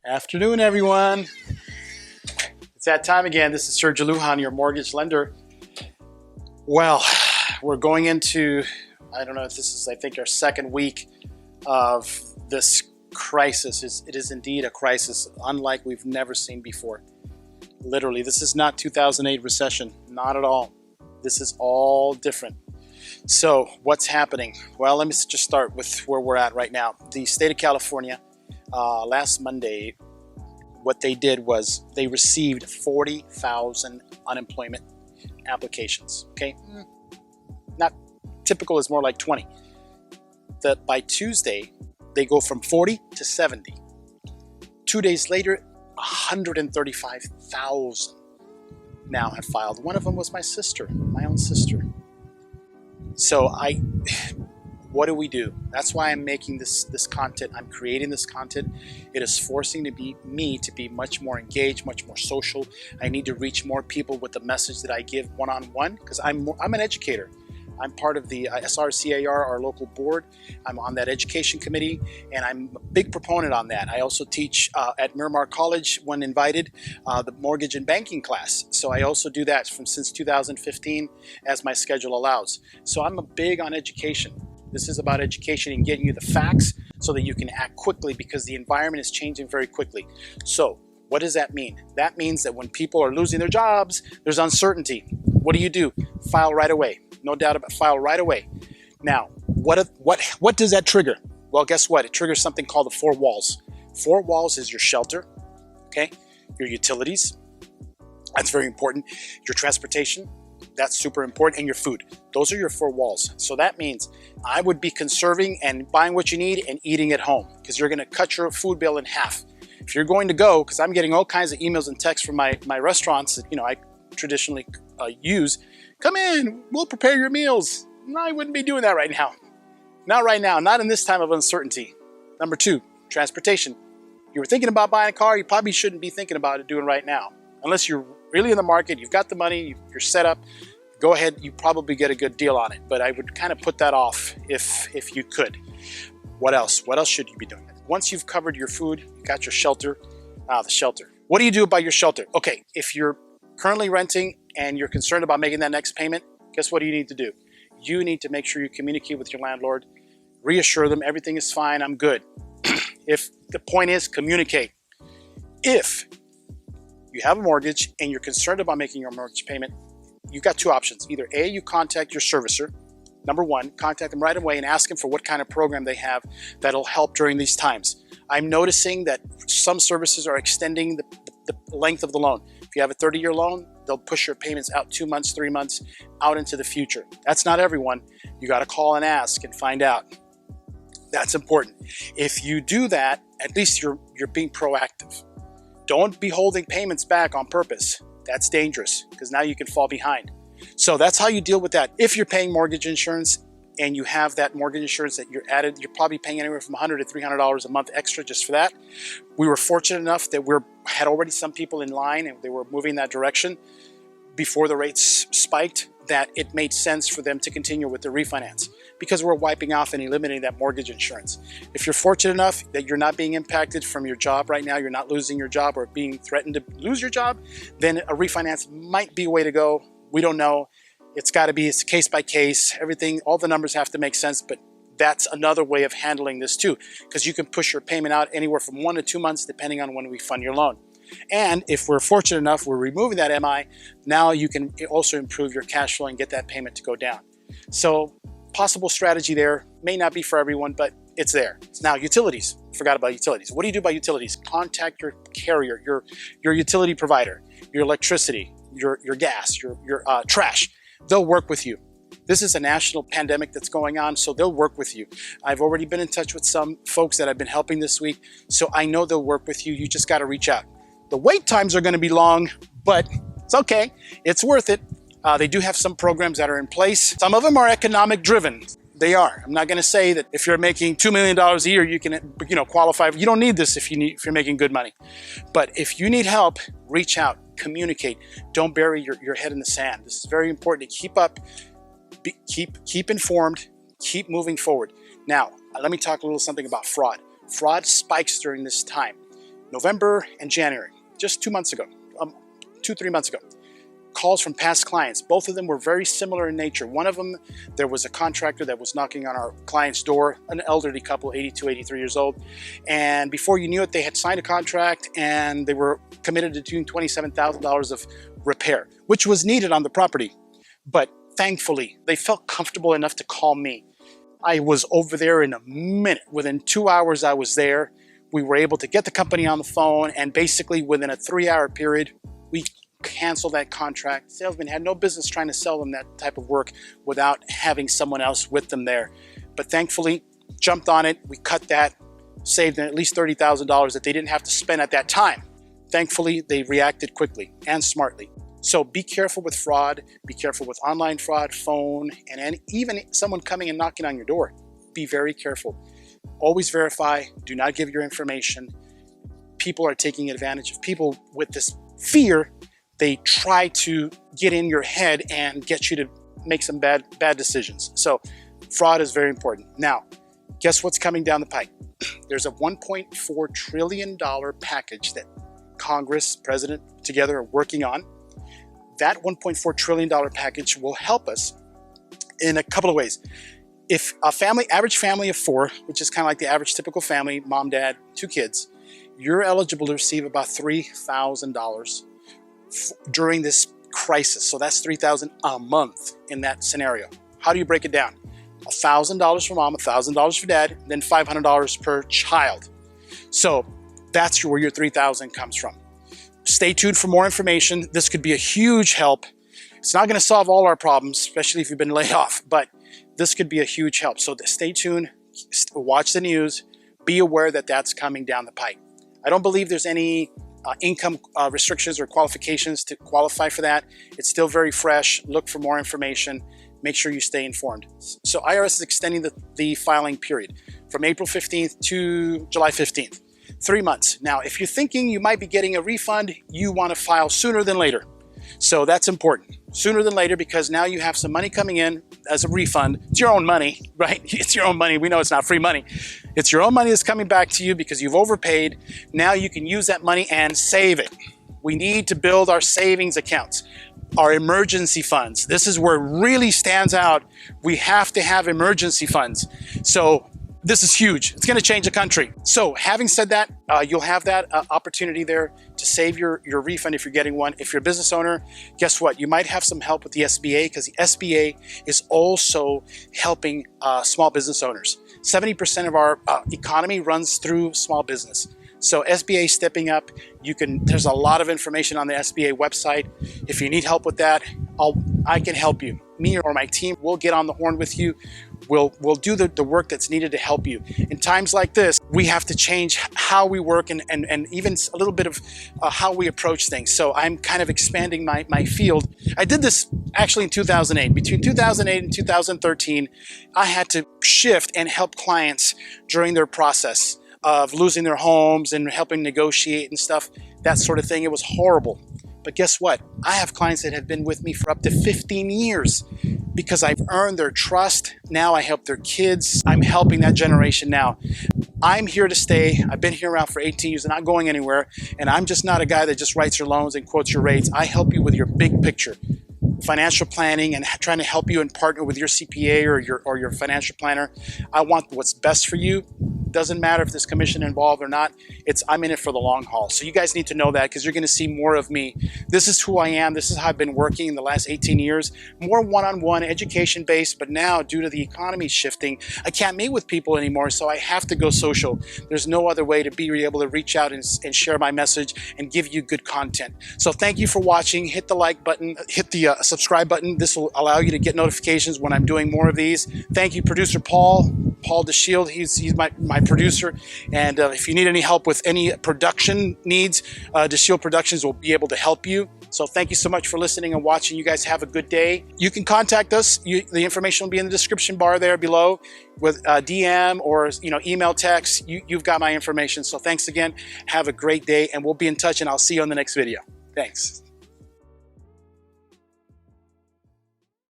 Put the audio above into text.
Afternoon, everyone. It's that time again. This is Sergio Lujan, your mortgage lender. Well, we're going into, I don't know if this is, I think, our second week of this crisis. It is indeed a crisis, unlike we've never seen before. Literally, this is not 2008 recession, not at all. This is all different. So what's happening? Well, let me just start with where we're at right now. The state of California, last Monday, what they did was they received 40,000 unemployment applications. Okay, not typical, is more like 20. That by Tuesday, they go from 40 to 70. 2 days later, 135,000 now have filed. One of them was my sister, my own sister. So what do we do? That's why I'm making this content. I'm creating this content. It is forcing me to be much more engaged, much more social. I need to reach more people with the message that I give one-on-one, because I'm an educator. I'm part of the SRCAR, our local board. I'm on that education committee, and I'm a big proponent on that. I also teach at Miramar College, when invited, the mortgage and banking class. So I also do that since 2015 as my schedule allows. So I'm big on education. This is about education and getting you the facts so that you can act quickly, because the environment is changing very quickly. So what does that mean? That means that when people are losing their jobs, there's uncertainty. What do? File right away. No doubt about it, file right away. Now, what does that trigger? Well, guess what? It triggers something called the 4 walls. 4 walls is your shelter, okay? Your utilities, that's very important. Your transportation, that's super important, and your food. Those are your 4 walls. So that means I would be conserving and buying what you need and eating at home, because you're gonna cut your food bill in half. If you're going to go, because I'm getting all kinds of emails and texts from my restaurants that I traditionally use, come in, we'll prepare your meals. No, I wouldn't be doing that right now. Not right now, not in this time of uncertainty. Number 2, transportation. You were thinking about buying a car, you probably shouldn't be thinking about it doing right now. Unless you're really in the market, you've got the money, you're set up, go ahead, you probably get a good deal on it. But I would kind of put that off if you could. What else? What else should you be doing? Once you've covered your food, you got your shelter, the shelter. What do you do about your shelter? Okay, if you're currently renting and you're concerned about making that next payment, guess what do you need to do? You need to make sure you communicate with your landlord, reassure them everything is fine, I'm good. If the point is, communicate. If you have a mortgage and you're concerned about making your mortgage payment, you've got 2 options. Either A, you contact your servicer. Number 1, contact them right away and ask them for what kind of program they have that'll help during these times. I'm noticing that some services are extending the length of the loan. If you have a 30-year loan, they'll push your payments out 2 months, 3 months, out into the future. That's not everyone. You got to call and ask and find out. That's important. If you do that, at least you're being proactive. Don't be holding payments back on purpose. That's dangerous, because now you can fall behind. So that's how you deal with that. If you're paying mortgage insurance and you have that mortgage insurance that you're probably paying anywhere from $100 to $300 a month extra just for that. We were fortunate enough that had already some people in line and they were moving that direction before the rates spiked, that it made sense for them to continue with the refinance, because we're wiping off and eliminating that mortgage insurance. If you're fortunate enough that you're not being impacted from your job right now, you're not losing your job or being threatened to lose your job, then a refinance might be a way to go. We don't know. It's case by case. Everything, all the numbers have to make sense, but that's another way of handling this too, because you can push your payment out anywhere from 1 to 2 months, depending on when we fund your loan. And if we're fortunate enough, we're removing that MI, now you can also improve your cash flow and get that payment to go down. So possible strategy there. May not be for everyone, but it's there. Now, utilities. Forgot about utilities. What do you do about utilities? Contact your carrier, your utility provider, your electricity, your gas, your trash. They'll work with you. This is a national pandemic that's going on, so they'll work with you. I've already been in touch with some folks that I've been helping this week, so I know they'll work with you. You just got to reach out. The wait times are going to be long, but it's okay. It's worth it. They do have some programs that are in place. Some of them are economic driven. They are. I'm not going to say that if you're making $2 million a year, you can, qualify. You don't need this if you're making good money. But if you need help, reach out, communicate. Don't bury your head in the sand. This is very important to keep up, keep informed, keep moving forward. Now, let me talk a little something about fraud. Fraud spikes during this time. November and January, just 2 months ago, 3 months ago. Calls from past clients. Both of them were very similar in nature. One of them, there was a contractor that was knocking on our client's door, an elderly couple, 82, 83 years old. And before you knew it, they had signed a contract and they were committed to doing $27,000 of repair, which was needed on the property. But thankfully, they felt comfortable enough to call me. I was over there in a minute. Within 2 hours, I was there. We were able to get the company on the phone, and basically within a 3-hour period, we canceled that contract. Salesman had no business trying to sell them that type of work without having someone else with them there. But thankfully, jumped on it. We cut that, saved them at least $30,000 that they didn't have to spend at that time. Thankfully, they reacted quickly and smartly. So be careful with fraud. Be careful with online fraud, phone, and even someone coming and knocking on your door. Be very careful. Always verify. Do not give your information. People are taking advantage of people with this fear. They try to get in your head and get you to make some bad decisions. So fraud is very important. Now, guess what's coming down the pipe? There's a $1.4 trillion package that Congress, President together are working on. That $1.4 trillion package will help us in a couple of ways. If a average family of 4, which is kind of like the average typical family, mom, dad, 2 kids, you're eligible to receive about $3,000 during this crisis. So that's $3,000 a month in that scenario. How do you break it down? $1,000 for mom, $1,000 for dad, then $500 per child. So that's where your $3,000 comes from. Stay tuned for more information. This could be a huge help. It's not going to solve all our problems, especially if you've been laid off, but this could be a huge help. So stay tuned, watch the news, be aware that that's coming down the pipe. I don't believe there's any income restrictions or qualifications to qualify for that. It's still very fresh. Look for more information. Make sure you stay informed. So IRS is extending the filing period from April 15th to July 15th. 3 months. Now, if you're thinking you might be getting a refund, you want to file sooner than later. So that's important. Sooner than later, because now you have some money coming in as a refund. It's your own money, right? It's your own money. We know it's not free money. It's your own money that's coming back to you because you've overpaid. Now you can use that money and save it. We need to build our savings accounts, our emergency funds. This is where it really stands out. We have to have emergency funds. So this is huge. It's going to change the country. So having said that, you'll have that opportunity there to save your refund if you're getting one. If you're a business owner, guess what? You might have some help with the SBA because the SBA is also helping small business owners. 70% of our economy runs through small business. So SBA stepping up. There's a lot of information on the SBA website. If you need help with that, I can help you. Me or my team will get on the horn with you. We'll do the work that's needed to help you. In times like this, we have to change how we work and even a little bit of how we approach things. So I'm kind of expanding my field. I did this actually in 2008. Between 2008 and 2013, I had to shift and help clients during their process of losing their homes and helping negotiate and stuff, that sort of thing. It was horrible. But guess what? I have clients that have been with me for up to 15 years because I've earned their trust. Now I help their kids. I'm helping that generation now. I'm here to stay. I've been here around for 18 years and not going anywhere. And I'm just not a guy that just writes your loans and quotes your rates. I help you with your big picture, financial planning, and trying to help you and partner with your CPA or your financial planner. I want what's best for you. Doesn't matter if there's commission involved or not. I'm in it for the long haul. So you guys need to know that because you're going to see more of me. This is who I am. This is how I've been working in the last 18 years. More one-on-one, education-based, but now due to the economy shifting, I can't meet with people anymore, so I have to go social. There's no other way to be able to reach out and share my message and give you good content. So thank you for watching. Hit the like button, hit the subscribe button. This will allow you to get notifications when I'm doing more of these. Thank you, producer Paul DeShield. He's my producer. And if you need any help with any production needs, DeShield Productions will be able to help you. So thank you so much for listening and watching. You guys have a good day. You can contact us. The information will be in the description bar there below with DM or email, text. You've got my information. So thanks again. Have a great day, and we'll be in touch, and I'll see you on the next video. Thanks.